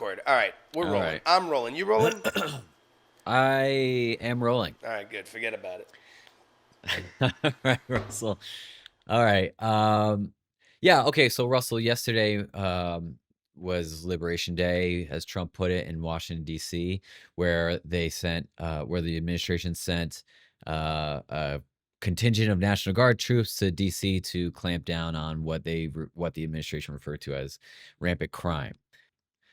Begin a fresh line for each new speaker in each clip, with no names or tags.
Record. All right, we're
All
rolling.
right.
I'm rolling. You rolling?
I am rolling.
All right, good. Forget about it.
All right, Russell. All right. Yeah, okay, so Russell, yesterday was Liberation Day, as Trump put it, in Washington, D.C., where where the administration sent a contingent of National Guard troops to D.C. to clamp down on what the administration referred to as rampant crime.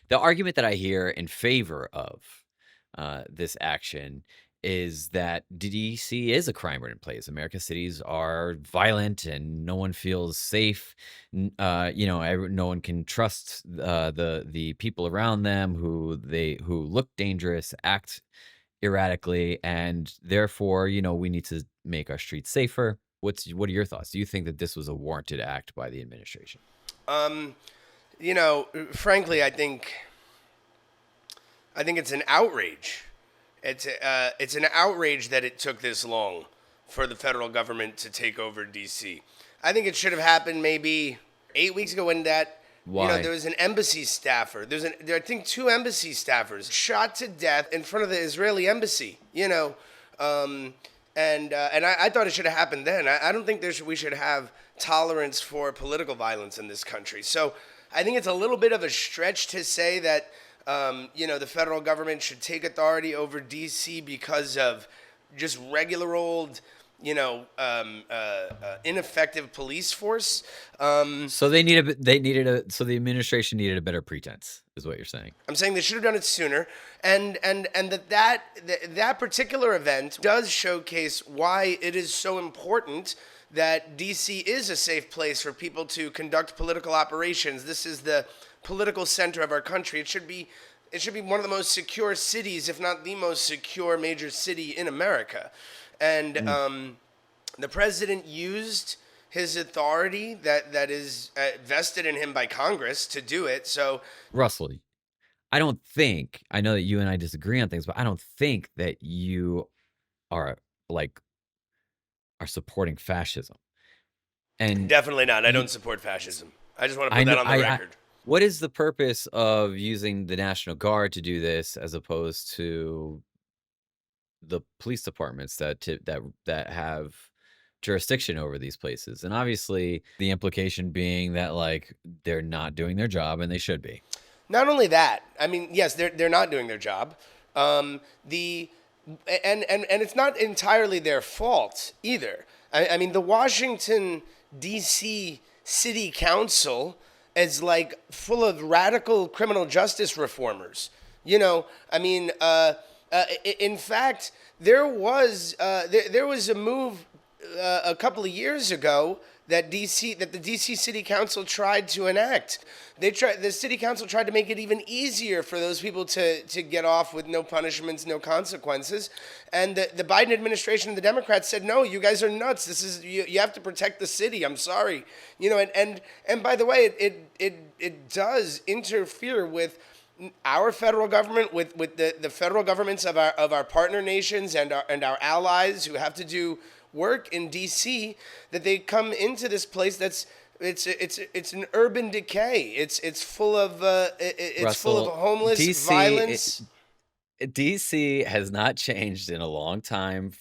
The argument that I hear in favor of this action is that DC is a crime-ridden place. America's cities are violent, and no one feels safe. No one can trust the people around them who look dangerous, act erratically, and therefore, we need to make our streets safer. What are your thoughts? Do you think that this was a warranted act by the administration?
Frankly, I think it's an outrage. It's an outrage that it took this long for the federal government to take over D.C. I think it should have happened maybe 8 weeks ago when
Why?
there was an embassy staffer. I think 2 embassy staffers shot to death in front of the Israeli embassy. And I thought it should have happened then. I don't think we should have tolerance for political violence in this country. So I think it's a little bit of a stretch to say that the federal government should take authority over D.C. because of just regular old, ineffective police force.
So the administration needed a better pretense, is what you're saying.
I'm saying they should have done it sooner, and that particular event does showcase why it is so important that D.C. is a safe place for people to conduct political operations. This is the political center of our country. It should be one of the most secure cities, if not the most secure major city in America. And the president used his authority that is vested in him by Congress to do it. So,
Russell, I know that you and I disagree on things, but I don't think that you are supporting fascism. And
definitely not. I don't support fascism. I just want to put that on the record.
What is the purpose of using the National Guard to do this as opposed to the police departments that have jurisdiction over these places? And obviously, the implication being that they're not doing their job, and they should be.
Not only that, I mean, yes, they're not doing their job. And it's not entirely their fault either. I mean, the Washington D.C. City Council is full of radical criminal justice reformers. In fact, there was a move a couple of years ago that the DC City Council tried to enact. The City Council tried to make it even easier for those people to get off with no punishments, no consequences. And the Biden administration and the Democrats said, no, you guys are nuts. This is you have to protect the city. I'm sorry. And by the way, it does interfere with our federal government, with the federal governments of our partner nations and our allies who have to do work in D.C. that they come into this place it's an urban decay. It's full of
Russell,
full of homeless
DC,
violence.
DC has not changed in a long time.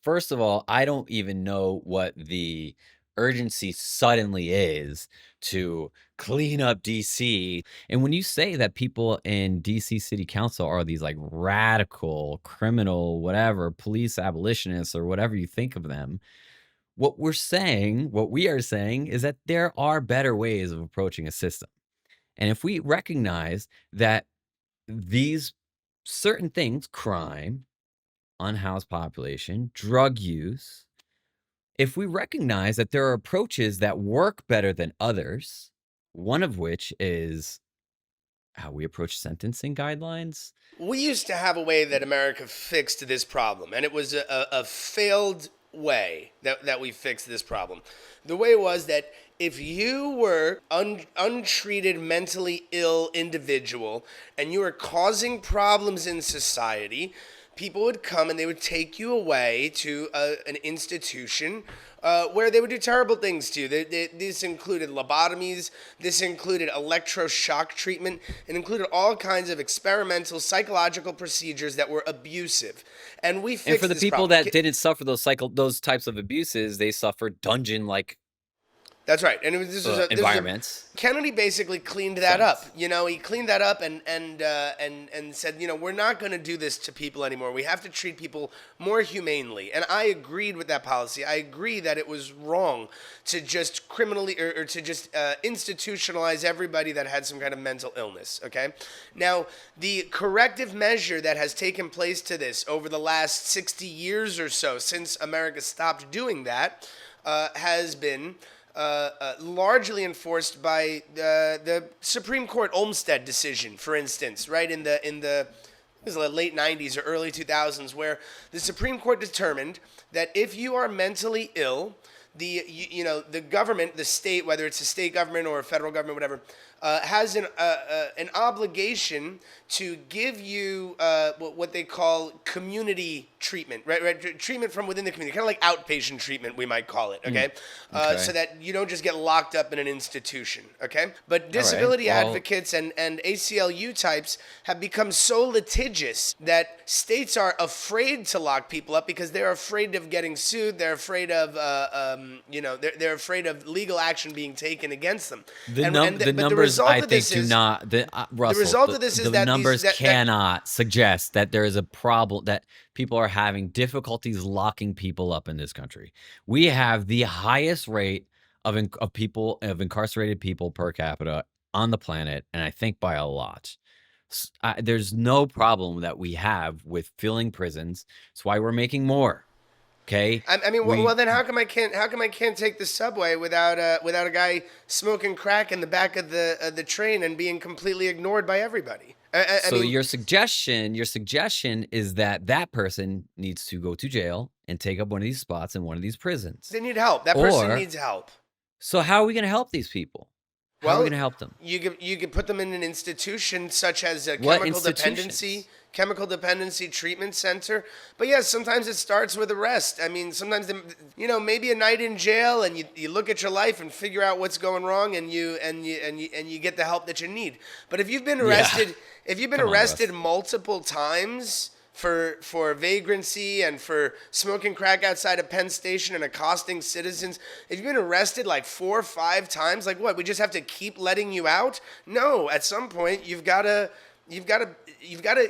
First of all, I don't even know what the urgency suddenly is to clean up DC. And when you say that people in DC City Council are these radical, criminal, whatever, police abolitionists or whatever you think of them, what we are saying is that there are better ways of approaching a system. And if we recognize that these certain things, crime, unhoused population, drug use, if we recognize that there are approaches that work better than others, one of which is how we approach sentencing guidelines.
We used to have a way that America fixed this problem, and it was a failed way that we fixed this problem. The way was that if you were untreated, mentally ill individual, and you were causing problems in society, people would come and they would take you away to an institution where they would do terrible things to you. This included lobotomies, this included electroshock treatment, it included all kinds of experimental psychological procedures that were abusive. And we fixed
And for the
this
people
problem.
that didn't suffer those types of abuses, they suffered dungeon-like
That's right, and this was
environments.
Kennedy basically cleaned that up. You know, he cleaned that up and said, you know, we're not going to do this to people anymore. We have to treat people more humanely. And I agreed with that policy. I agree that it was wrong to just criminally or to just institutionalize everybody that had some kind of mental illness. Okay, now the corrective measure that has taken place to this over the last 60 years or so since America stopped doing that has been largely enforced by the Supreme Court Olmstead decision, for instance, right in the late 90s or early 2000s, where the Supreme Court determined that if you are mentally ill, the government, the state, whether it's a state government or a federal government, whatever, has an obligation to give you what they call community treatment, right? Treatment from within the community, kind of like outpatient treatment, we might call it, okay? So that you don't just get locked up in an institution, okay? But disability advocates and ACLU types have become so litigious that states are afraid to lock people up because they're afraid of getting sued. They're afraid of, they're afraid of legal action being taken against them.
The numbers, I think, do not. Russell,
the result of this is
the
that
numbers cannot suggest that there is a problem, that people are having difficulties locking people up in this country. We have the highest rate of incarcerated people per capita on the planet, and I think by a lot. There's no problem that we have with filling prisons. That's why we're making more. Okay.
I mean, well, then how come I can't take the subway without a guy smoking crack in the back of the train and being completely ignored by everybody? I mean,
your suggestion is that person needs to go to jail and take up one of these spots in one of these prisons.
They need help. That person needs help.
So how are we going to help these people? How are we going to help them?
You could put them in an institution such as a chemical dependency treatment center. But yes, sometimes it starts with arrest. I mean, sometimes maybe a night in jail, and you look at your life and figure out what's going wrong, and you get the help that you need. But if you've been arrested, multiple times for vagrancy and for smoking crack outside a Penn Station and accosting citizens, if you've been arrested like 4 or 5 times, like what? We just have to keep letting you out? No, at some point you've got to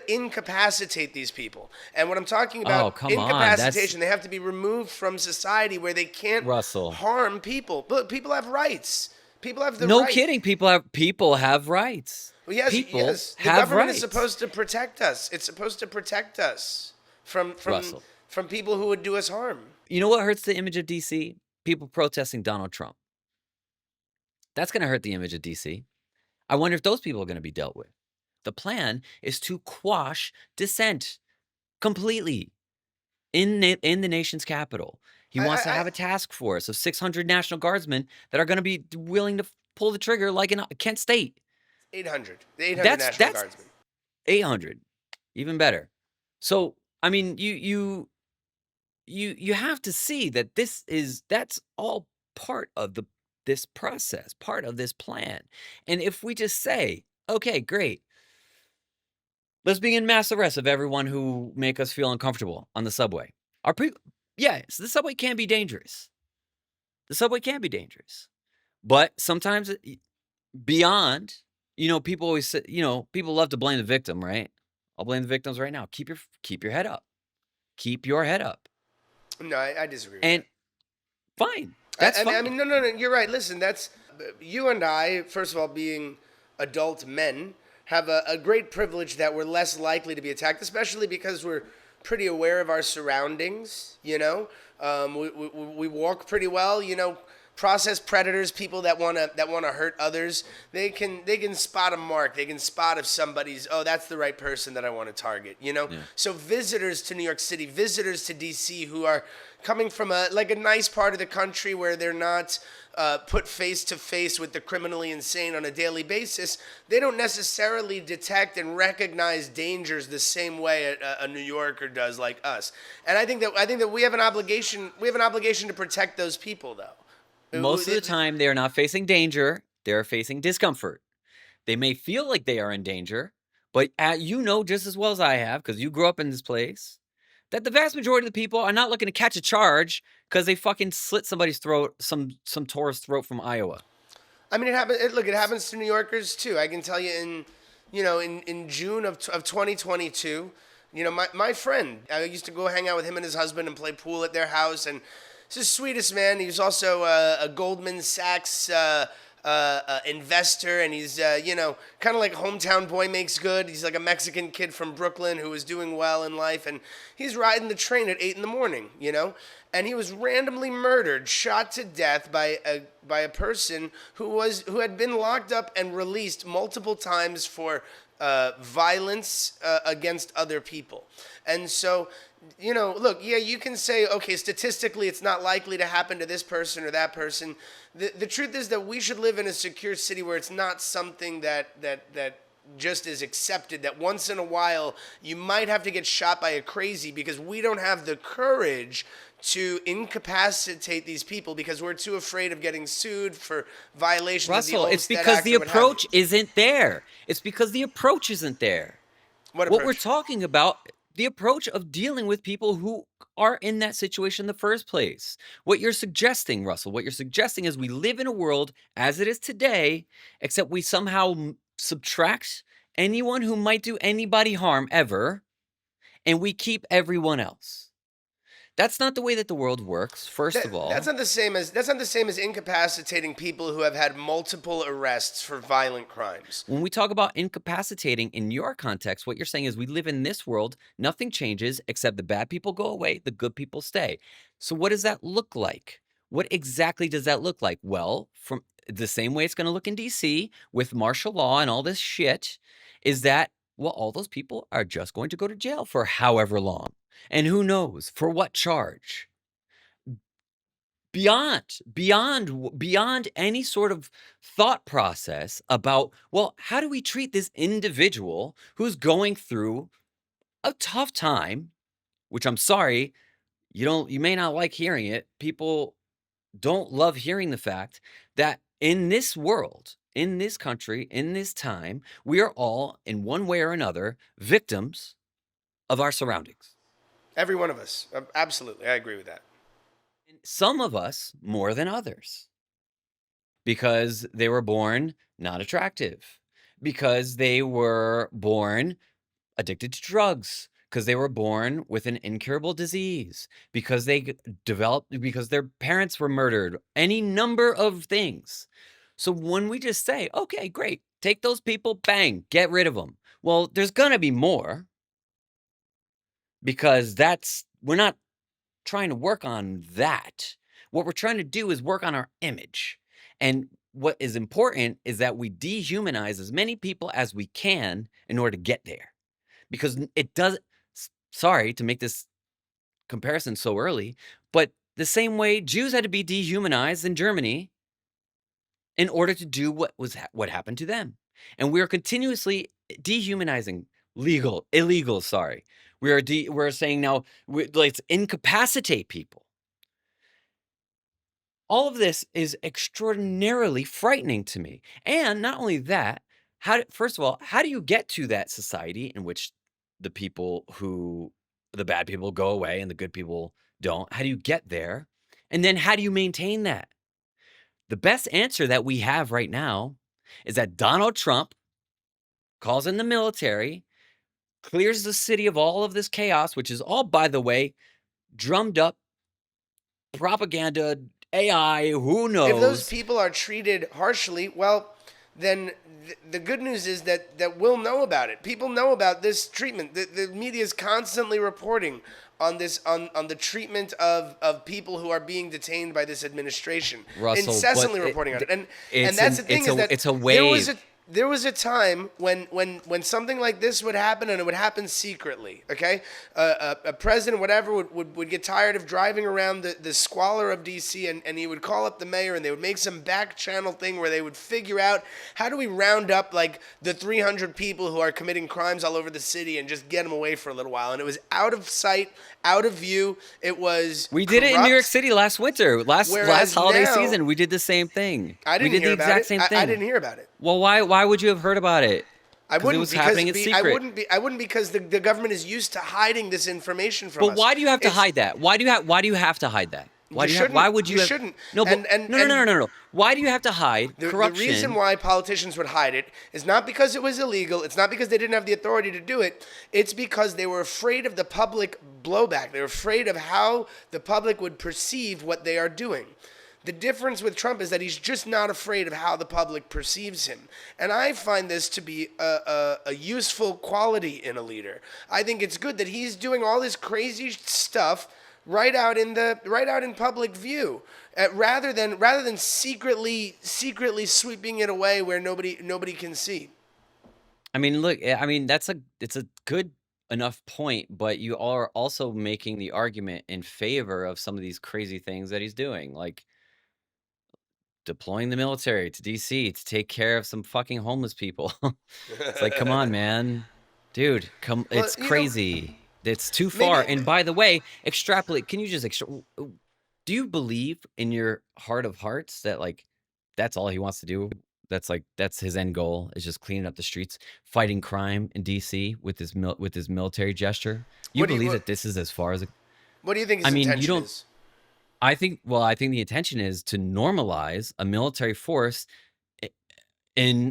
incapacitate these people. And what I'm talking about, incapacitation, they have to be removed from society where they can't harm people. But people have rights. People have the right.
No kidding. People have rights.
Well, yes. The government is supposed to protect us. It's supposed to protect us from people who would do us harm.
You know what hurts the image of DC? People protesting Donald Trump. That's going to hurt the image of DC. I wonder if those people are going to be dealt with. The plan is to quash dissent completely in the nation's capital. He wants to have a task force of 600 National Guardsmen that are going to be willing to pull the trigger, like in Kent State.
800. The 800 National Guardsmen.
800, even better. So, I mean, you have to see that that's all part of this process, part of this plan. And if we just say, okay, great, let's begin mass arrests of everyone who make us feel uncomfortable on the subway. So the subway can be dangerous. But sometimes beyond, people always say, people love to blame the victim, right? I'll blame the victims right now. Keep your head up. Keep your head up.
No, I disagree with
that. Fine. That's fine.
I mean, no, you're right. Listen, that's you and I, first of all, being adult men, have a great privilege that we're less likely to be attacked, especially because we're pretty aware of our surroundings, we walk pretty well, process predators, people that wanna hurt others, they can spot a mark. They can spot if somebody's, oh, that's the right person that I want to target.
Yeah.
So visitors to New York City, visitors to D.C. who are coming from a nice part of the country where they're not put face to face with the criminally insane on a daily basis, they don't necessarily detect and recognize dangers the same way a New Yorker does, like us. And I think that we have an obligation. We have an obligation to protect those people, though.
Most of the time, they are not facing danger. They are facing discomfort. They may feel like they are in danger, but you know just as well as I have, because you grew up in this place, that the vast majority of the people are not looking to catch a charge because they fucking slit somebody's throat, some tourist's throat from Iowa.
I mean, it happens. Look, it happens to New Yorkers too. I can tell you in June of 2022, my friend, I used to go hang out with him and his husband and play pool at their house, and he's the sweetest man. He was also a Goldman Sachs investor, and he's kind of like hometown boy makes good. He's like a Mexican kid from Brooklyn who was doing well in life, and he's riding the train at 8 in the morning, and he was randomly murdered, shot to death by a person who had been locked up and released multiple times for violence against other people. And so, look, yeah, you can say, okay, statistically, it's not likely to happen to this person or that person. The truth is that we should live in a secure city where it's not something that just is accepted, that once in a while you might have to get shot by a crazy, because we don't have the courage to incapacitate these people because we're too afraid of getting sued for violation of the
Russell, it's
Olmstead
because
Act
the
or what have you.
approach isn't there. It's because the approach isn't there.
What
What we're
approach?
talking about, the approach of dealing with people who are in that situation in the first place. What you're suggesting, Russell, what you're suggesting is we live in a world as it is today, except we somehow subtract anyone who might do anybody harm ever, and we keep everyone else. That's not the way that the world works, first of all.
That's not the same as incapacitating people who have had multiple arrests for violent crimes.
When we talk about incapacitating in your context, what you're saying is we live in this world, nothing changes except the bad people go away, the good people stay. So what does that look like? What exactly does that look like? Well, from the same way it's going to look in DC with martial law and all this shit, is that, well, all those people are just going to go to jail for however long. And who knows for what charge? Beyond any sort of thought process about, well, how do we treat this individual who's going through a tough time, which I'm sorry, you may not like hearing it. People don't love hearing the fact that in this world, in this country, in this time, we are all in one way or another victims of our surroundings.
Every one of us. Absolutely. I agree with that.
Some of us more than others, because they were born not attractive, because they were born addicted to drugs, because they were born with an incurable disease, because they developed, because their parents were murdered, any number of things. So when we just say, okay, great, take those people, bang, get rid of them. Well, there's going to be more, because we're not trying to work on that. What we're trying to do is work on our image. And what is important is that we dehumanize as many people as we can in order to get there. Because it does, sorry to make this comparison so early, but the same way Jews had to be dehumanized in Germany in order to do what happened to them. And we are continuously dehumanizing illegals, sorry. We're saying now, let's incapacitate people. All of this is extraordinarily frightening to me. And not only that, first of all, how do you get to that society in which the bad people go away and the good people don't? How do you get there? And then how do you maintain that? The best answer that we have right now is that Donald Trump calls in the military, clears the city of all of this chaos, which is all, by the way, drummed up propaganda, AI, who knows?
If those people are treated harshly, well, then the good news is that we'll know about it. People know about this treatment. The media is constantly reporting on the treatment of people who are being detained by this administration.
Russell,
Incessantly
but
reporting on it. And
it's
that's the thing is that
it's a
there was
wave.
a time when something like this would happen, and it would happen secretly. Okay, a president, whatever, would get tired of driving around the squalor of D.C. and he would call up the mayor, and they would make some back channel thing where they would figure out how do we round up like the 300 people who are committing crimes all over the city and just get them away for a little while. And it was out of sight, out of view. It was
We did it in New York
corrupt.
City last winter, last
Whereas
holiday
now-
season. We did the same thing.
I didn't
we did
hear
the
about
exact
it.
same thing.
I didn't hear about it.
Well, why would you have heard about it?
I
'Cause
wouldn't
it was
because
happening in secret.
I wouldn't because the government is used to hiding this information from us.
But why do you have to
It's-
hide that? Why do you have to hide that? Why
You
do you have,
shouldn't.
why would you
You
have,
shouldn't.
No, but,
And-
no. Why do you have to hide
The
corruption?
reason why politicians would hide it is not because it was illegal. It's not because they didn't have the authority to do it. It's because they were afraid of the public blowback. They were afraid of how the public would perceive what they are doing. The difference with Trump is that he's just not afraid of how the public perceives him. And I find this to be a useful quality in a leader. I think it's good that he's doing all this crazy stuff right out in public view, rather than secretly sweeping it away where nobody can see.
I mean, look, it's a good enough point, but you are also making the argument in favor of some of these crazy things that he's doing, like deploying the military to DC to take care of some fucking homeless people. It's like, come on, man. Dude,
Well,
it's
you know,
crazy. It's too far.
maybe
And by the way, extrapolate. Can you just do you believe in your heart of hearts that like that's all he wants to do? That's his end goal is just cleaning up the streets, fighting crime in DC with his military gesture. You
what do you
believe
what,
that this is as far as
what do you think
I
his
mean, you
intention
don't
is?
I think the intention is to normalize a military force i-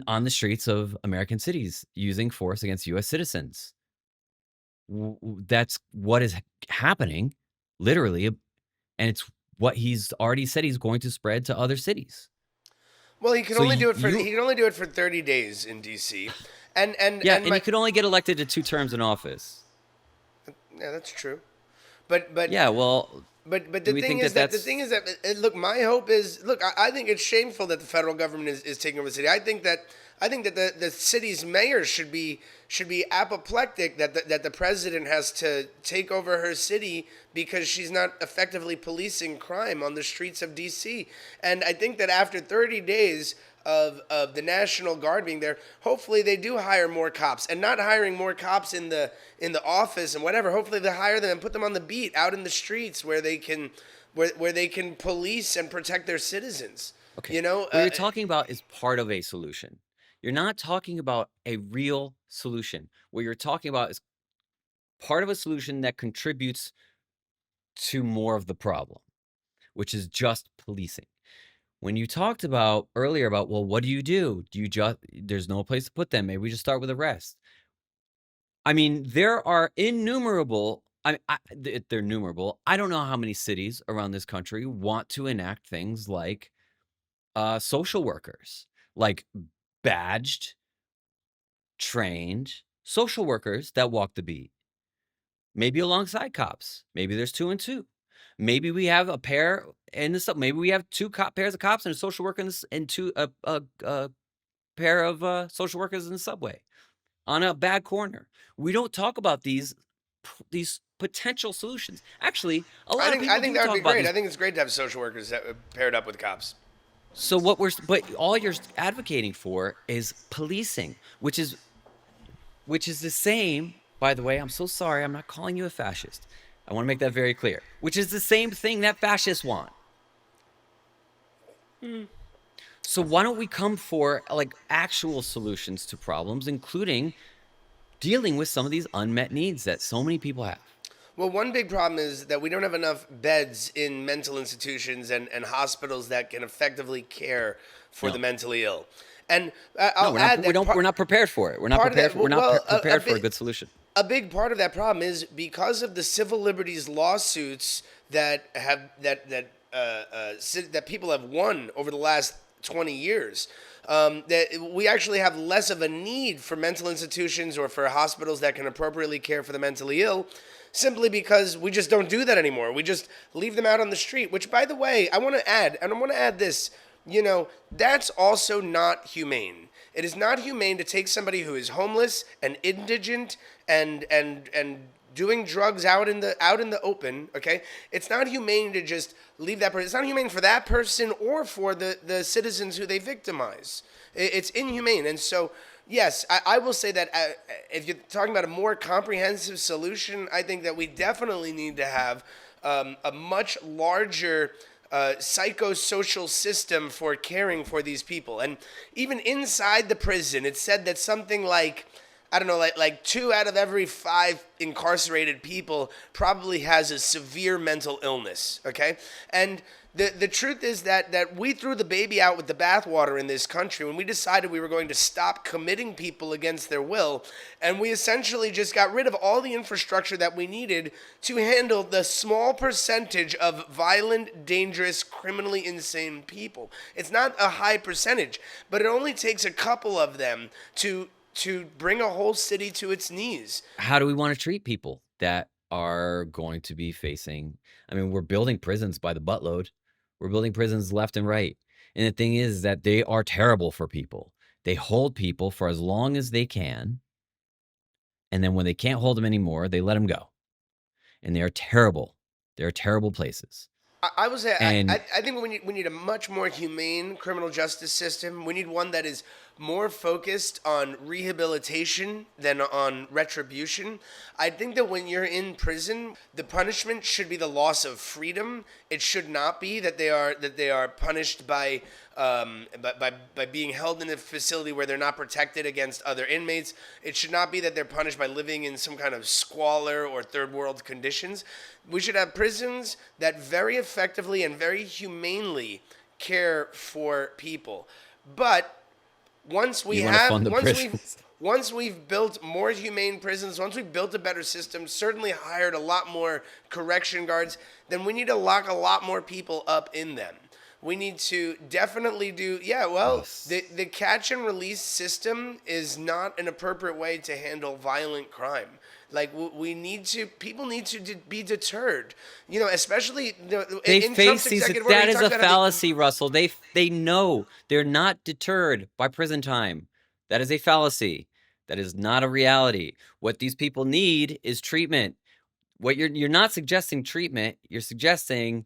on the streets of American cities using force against US citizens. That's what is happening literally, and it's what he's already said he's going to spread to other cities.
Well, he can
So
only do it for
you
he can only do it for 30 days in DC. And
yeah,
and
and
my
he could only get elected to 2 terms in office.
yeah, that's true. But
Yeah, well,
But
do
the
we
thing
think
is
that
that look, my hope is look. I think it's shameful that the federal government is taking over the city. I think that the city's mayor should be apoplectic that the president has to take over her city because she's not effectively policing crime on the streets of D.C. And I think that after 30 days of the National Guard being there, hopefully they do hire more cops, and not hiring more cops in the office and whatever. Hopefully they hire them and put them on the beat out in the streets where they can police and protect their citizens.
okay.
You know,
What you're talking about is part of a solution. You're not talking about a real solution. What you're talking about is part of a solution that contributes to more of the problem, which is just policing. When you talked about earlier about, well, what do? Do you just, there's no place to put them. Maybe we just start with arrest. I mean, there are innumerable, they're innumerable. I don't know how many cities around this country want to enact things like social workers, like badged, trained social workers that walk the beat. Maybe alongside cops. Maybe there's 2 and 2. Maybe we have a pair in the sub. Maybe we have 2 pairs of cops and a social worker and a pair of social workers in the subway on a bad corner. We don't talk about these potential solutions. Actually, a lot of people
I think
do
that
talk
would be
about
great.
these.
I think it's great to have social workers that paired up with cops.
So but all you're advocating for is policing, which is the same. By the way, I'm so sorry. I'm not calling you a fascist. I want to make that very clear. Which is the same thing that fascists want. So why don't we come for like actual solutions to problems, including dealing with some of these unmet needs that so many people have?
Well, one big problem is that we don't have enough beds in mental institutions and hospitals that can effectively care for the
No.
mentally ill. And
No,
I'll
we're
add
not.
that
We're not prepared for it. We're not
part of
prepared.
that-
We're not
well,
prepared for a
bit-
good solution.
a big part of that problem is because of the civil liberties lawsuits that have that people have won over the last 20 years. That we actually have less of a need for mental institutions or for hospitals that can appropriately care for the mentally ill, simply because we just don't do that anymore. We just leave them out on the street, which, by the way, I want to add, and I want to add this, that's also not humane. It is not humane to take somebody who is homeless and indigent and doing drugs out in the open. Okay, it's not humane to just leave that person. It's not humane for that person or for the citizens who they victimize. It's inhumane, and so yes, I will say that if you're talking about a more comprehensive solution, I think that we definitely need to have a much larger psychosocial system for caring for these people. And even inside the prison, it's said that something like, I don't know, like 2 out of every 5 incarcerated people probably has a severe mental illness. Okay, and the truth is that we threw the baby out with the bathwater in this country when we decided we were going to stop committing people against their will, and we essentially just got rid of all the infrastructure that we needed to handle the small percentage of violent, dangerous, criminally insane people. It's not a high percentage, but it only takes a couple of them to bring a whole city to its knees.
How do we want to treat people that are going to be facing? I mean, we're building prisons by the buttload. We're building prisons left and right. And the thing is that they are terrible for people. They hold people for as long as they can. And then when they can't hold them anymore, they let them go. And they are terrible. They're terrible places.
I would say
And
I think we need a much more humane criminal justice system. We need one that is more focused on rehabilitation than on retribution. I think that when you're in prison, the punishment should be the loss of freedom. It should not be that they are punished by being held in a facility where they're not protected against other inmates. It should not be that they're punished by living in some kind of squalor or third world conditions. We should have prisons that very effectively and very humanely care for people. But once we
you want to
have
fund the
once we've
prisons.
once we've built more humane prisons, once we've built a better system, certainly hired a lot more correction guards, then we need to lock a lot more people up in them. We need to definitely do, yeah, well,
Yes.
the catch and release system is not an appropriate way to handle violent crime. Like we need to, people need to be deterred. Especially
They
in Trump's
face these.
executive order,
That
he
is
talked
a
about how
fallacy, Russell. They know they're not deterred by prison time. That is a fallacy. That is not a reality. What these people need is treatment. What you're not suggesting treatment. You're suggesting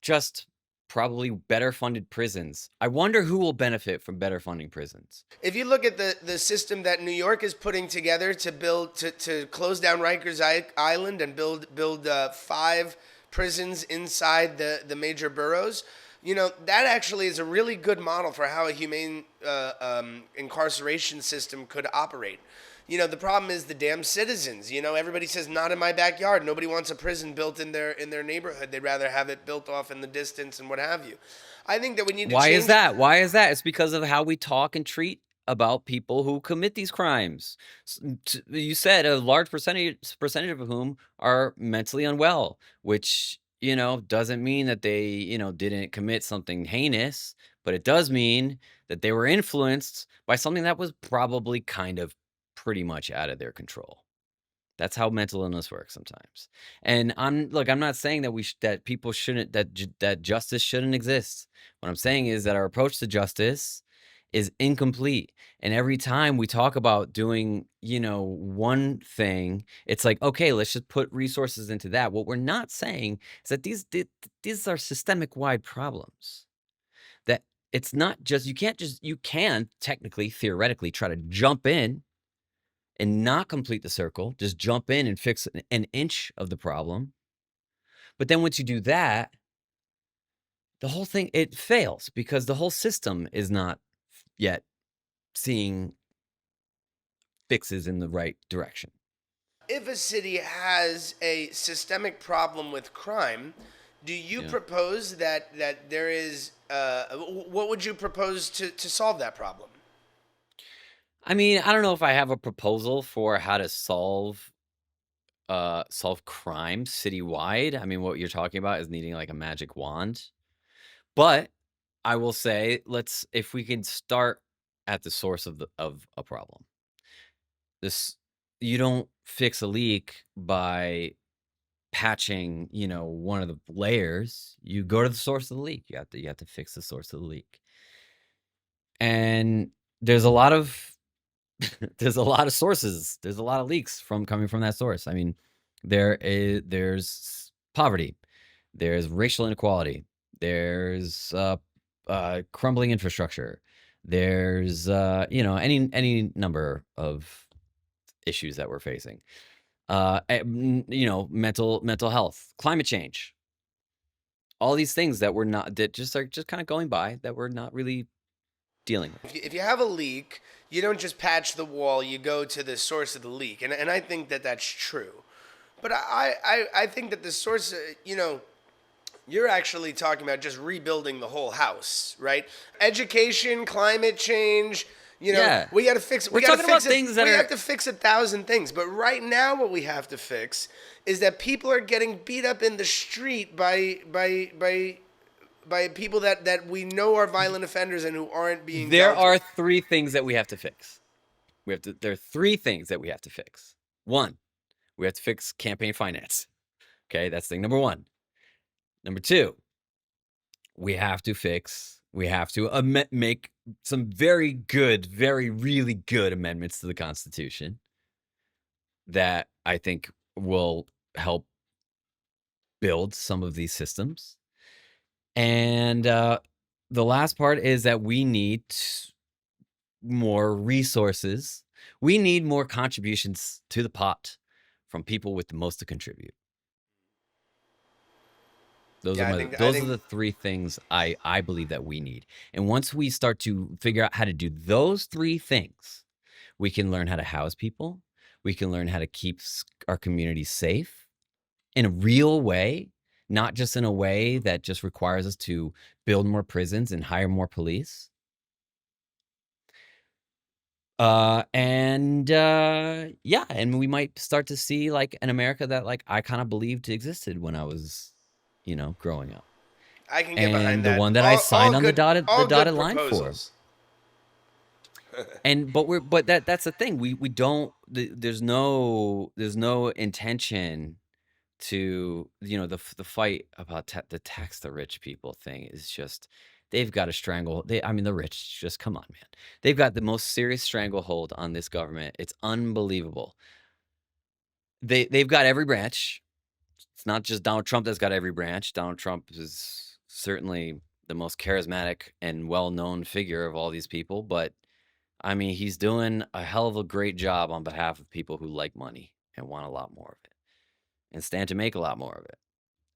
just probably better funded prisons. I wonder who will benefit from better funding prisons.
if you look at the system that New York is putting together to build to close down Rikers Island and build 5 prisons inside the major boroughs, that actually is a really good model for how a humane incarceration system could operate. The problem is the damn citizens. Everybody says not in my backyard. Nobody wants a prison built in their neighborhood. They'd rather have it built off in the distance and what have you. I think that we need to
Why is
change.
that? Why is that? It's because of how we talk and treat about people who commit these crimes. You said a large percentage of whom are mentally unwell, which doesn't mean that they didn't commit something heinous, but it does mean that they were influenced by something that was probably kind of pretty much out of their control. That's how mental illness works sometimes. And I'm not saying that that people shouldn't that justice shouldn't exist. What I'm saying is that our approach to justice is incomplete. And every time we talk about doing, one thing, it's like, okay, let's just put resources into that. What we're not saying is that these are systemic wide problems. That it's not just you can technically theoretically try to jump in and not complete the circle, just jump in and fix an inch of the problem. But then once you do that, the whole thing, it fails because the whole system is not yet seeing fixes in the right direction.
If a city has a systemic problem with crime, do you
Yeah.
propose that there is what would you propose to solve that problem?
I mean, I don't know if I have a proposal for how to solve crime citywide. I mean, what you're talking about is needing like a magic wand. But I will say, if we can start at the source of a problem. This You don't fix a leak by patching, one of the layers. You go to the source of the leak. You have to fix the source of the leak. And there's a lot of there's a lot of sources. There's a lot of leaks coming from that source. I mean, there's poverty, there's racial inequality, there's crumbling infrastructure, there's any number of issues that we're facing. Mental health, climate change, all these things that just are just kind of going by, that we're not really dealing with.
If you have a leak, you don't just patch the wall, you go to the source of the leak. And I think that that's true. But I think that the source, you're actually talking about just rebuilding the whole house, right? Education, climate change,
Yeah.
we got to fix.
We're
We got to
talking about
fix it.
things that
We
are-
have to fix 1,000 things. But right now, what we have to fix is that people are getting beat up in the street by people that we know are violent offenders and who aren't being.
There
dealt
are
with.
3 things that we have to fix. There are 3 things that we have to fix. 1, we have to fix campaign finance. Okay, that's thing number 1. Number 2, we have to make some very really good amendments to the Constitution that I think will help build some of these systems. And the last part is that we need more resources. We need more contributions to the pot from people with the most to contribute. Those are the 3 things I believe that we need. And once we start to figure out how to do those 3 things, we can learn how to house people. We can learn how to keep our community safe in a real way, not just in a way that just requires us to build more prisons and hire more police. And we might start to see like an America that like I kind of believed existed when I was, growing up.
I can get behind that.
And the one that I signed on the dotted line for.
Proposals.
But that's the thing. We don't. There's no intention to the fight about the tax the rich people thing is just. They've got to strangle. The rich. Just come on, man. They've got the most serious stranglehold on this government. It's unbelievable. They've got every branch. It's not just Donald Trump that's got every branch. Donald Trump is certainly the most charismatic and well-known figure of all these people, but he's doing a hell of a great job on behalf of people who like money and want a lot more of it and stand to make a lot more of it.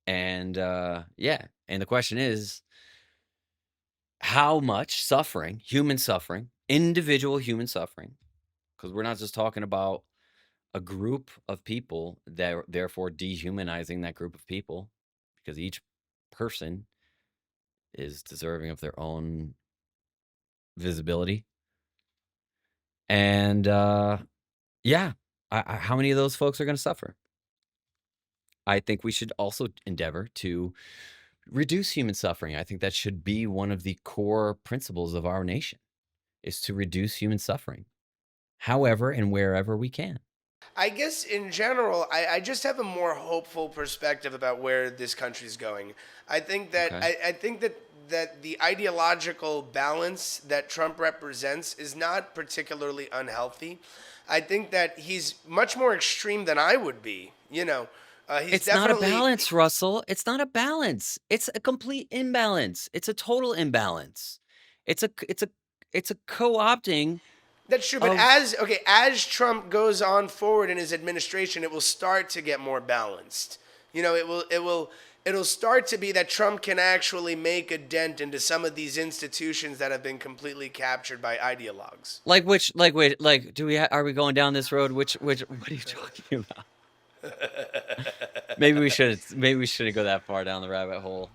And and the question is, how much suffering, human suffering, individual human suffering, because we're not just talking about a group of people, that therefore dehumanizing that group of people, because each person is deserving of their own visibility. And how many of those folks are going to suffer? I think we should also endeavor to reduce human suffering. I think that should be one of the core principles of our nation, is to reduce human suffering, however and wherever we can.
I guess in general, I just have a more hopeful perspective about where this country's going. I think that
Okay.
I think that the ideological balance that Trump represents is not particularly unhealthy. I think that he's much more extreme than I would be. He's
It's not a
definitely
balance, Russell. It's not a balance. It's a complete imbalance. It's a total imbalance. It's a co-opting.
That's true, but as Trump goes on forward in his administration, it will start to get more balanced. It'll start to be that Trump can actually make a dent into some of these institutions that have been completely captured by ideologues.
Are we going down this road? What are you talking about? Maybe we shouldn't go that far down the rabbit hole.